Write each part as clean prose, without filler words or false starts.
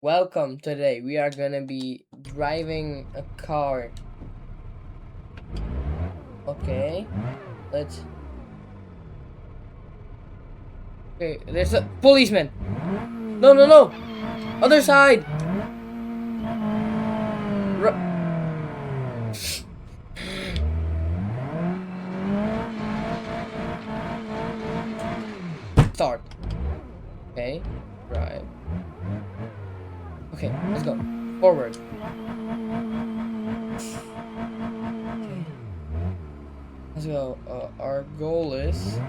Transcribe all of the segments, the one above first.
Welcome. Today we are gonna be driving a car. Okay, let's. Okay, there's a policeman. No, no, no! Other side! Ru- Start. Okay, drive. Okay, let's go. Forward. Okay, let's go. Our goal is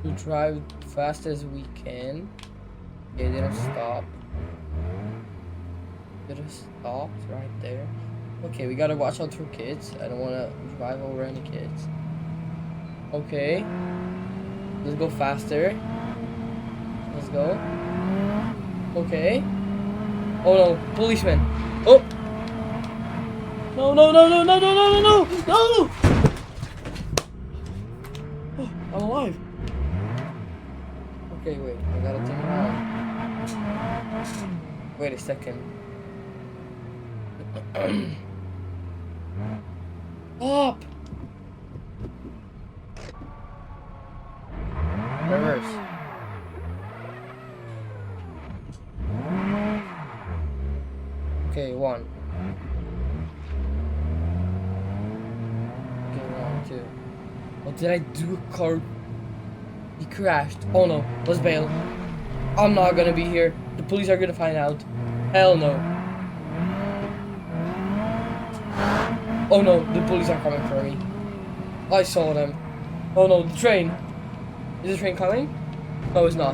to drive fast as we can. Okay, they don't stop. They just stopped right there. Okay, we gotta watch out for kids. I don't wanna drive over any kids. Okay, let's go faster. Let's go. Okay. Oh no, policeman. Oh! No, no, no, no, no, no, no, no, no! No! Oh, I'm alive. Okay, wait. I gotta turn around. Wait a second. Stop! Reverse. Okay, one. Okay, one, two. What did I do? A car. He crashed. Oh no. Let's bail. I'm not gonna be here. The police are gonna find out. Hell no. Oh no, the police are coming for me. I saw them. Oh no, the train. Is the train coming? No, it's not.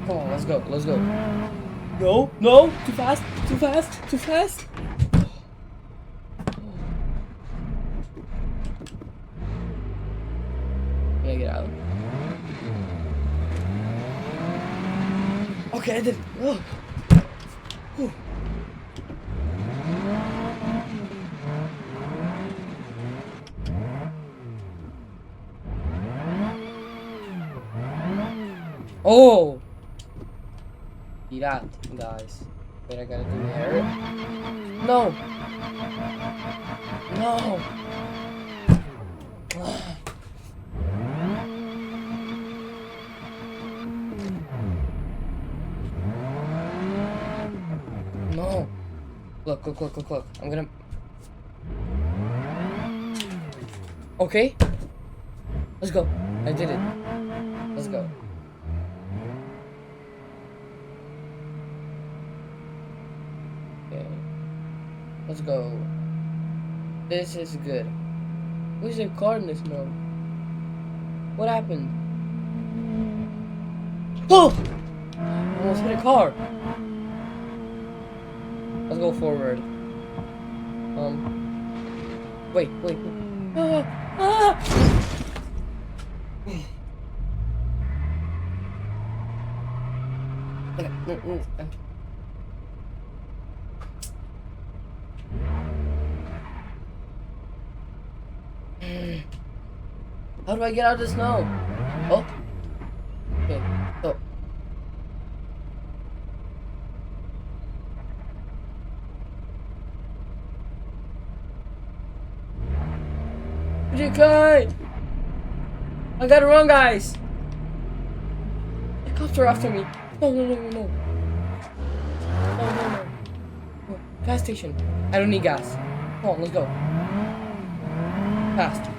Come on, let's go. Let's go. No, no, too fast, too fast, too fast. Can I get out? Okay, I did. Oh. Whew. Oh! See that, guys. Wait, I gotta do here. No! No! No! Look, look, look, look, look. I'm gonna. Okay? Let's go. I did it. Let's go. Okay. Let's go. This is good. Where's the car in this mode? What happened? Oh! I almost hit a car. Let's go forward. Wait, wait. Ah! Ah! How do I get out of the snow? Oh. Okay. Oh. Okay. I got it wrong, guys. The cops are after me. No, no, no, no, no. No, no, no. No. Gas station. I don't need gas. Come on, let's go. Fast.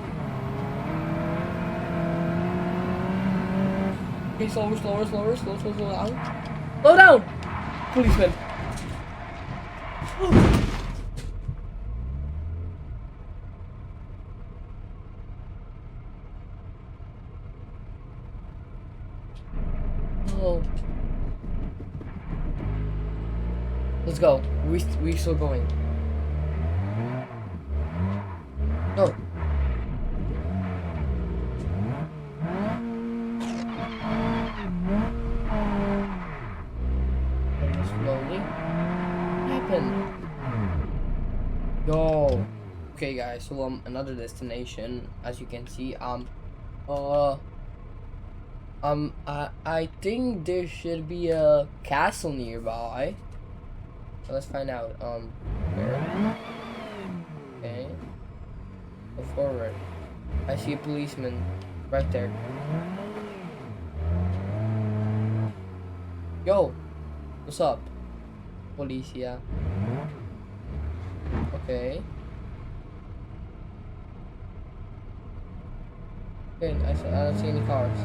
Okay, slower, slower, slower, slow, slow, slow down. Slow down! Policeman. Oh. Let's go. We still going. No. Slowly. What happened? Yo. Okay, guys. So another destination. As you can see, uh, I think there should be a castle nearby. Let's find out. Where? Okay. Go forward. I see a policeman right there. Yo, what's up? Policia. Okay. Okay, I don't see any cars.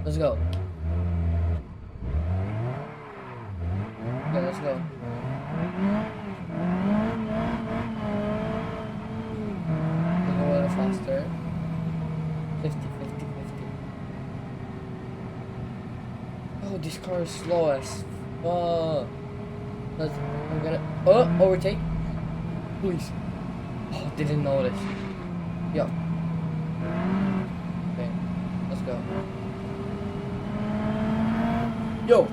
Let's go. Okay, let's go. Let's go a little faster. 50, 50, 50. Oh, this car is slow as fuck. I'm gonna. Oh, overtake. Please. Oh, didn't notice. Yo. Okay, let's go. Yo.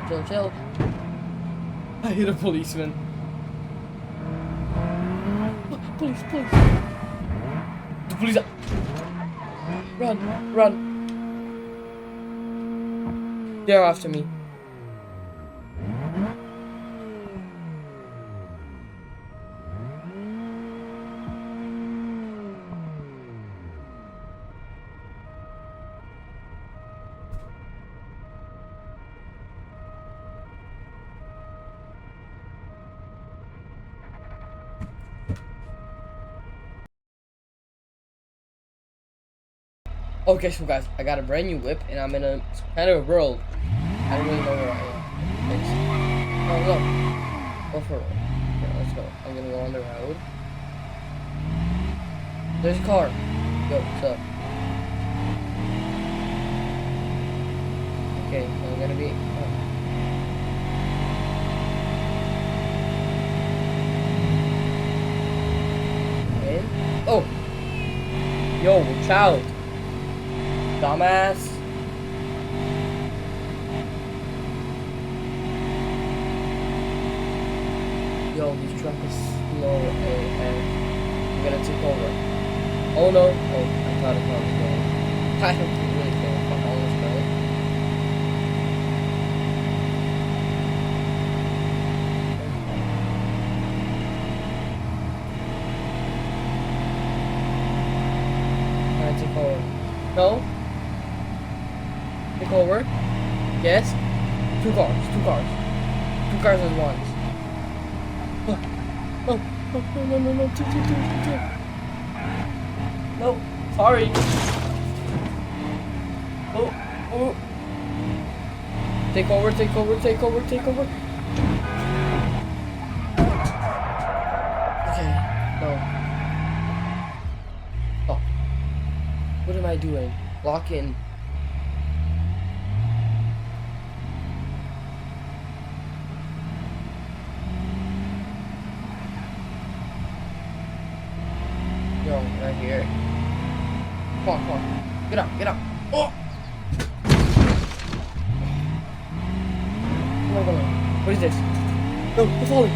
Yo. Chill. I hit a policeman. Police. The police. Run. They're after me. Okay, so guys, I got a brand new whip, and I'm in a kind of a world. I don't really know where I am. Oh, look. Go for it. Okay, let's go. I'm gonna go on the road. There's a car. Yo, what's up? Okay, so I'm gonna be... Oh! Yo, watch out! Dumbass! Yo, this truck is slow AF. I'm gonna take over. Oh no! Oh, I thought it was going. I don't really care if I'm almost going. Can I take over? No? Take over? Yes? Two cars. Two cars at once. No. Two. No, sorry. Oh. Take over. Okay, no. Oh. What am I doing? Lock in. Yo, right here. Come on. Get up. Oh! Oh my god. What is this? No, I'm falling.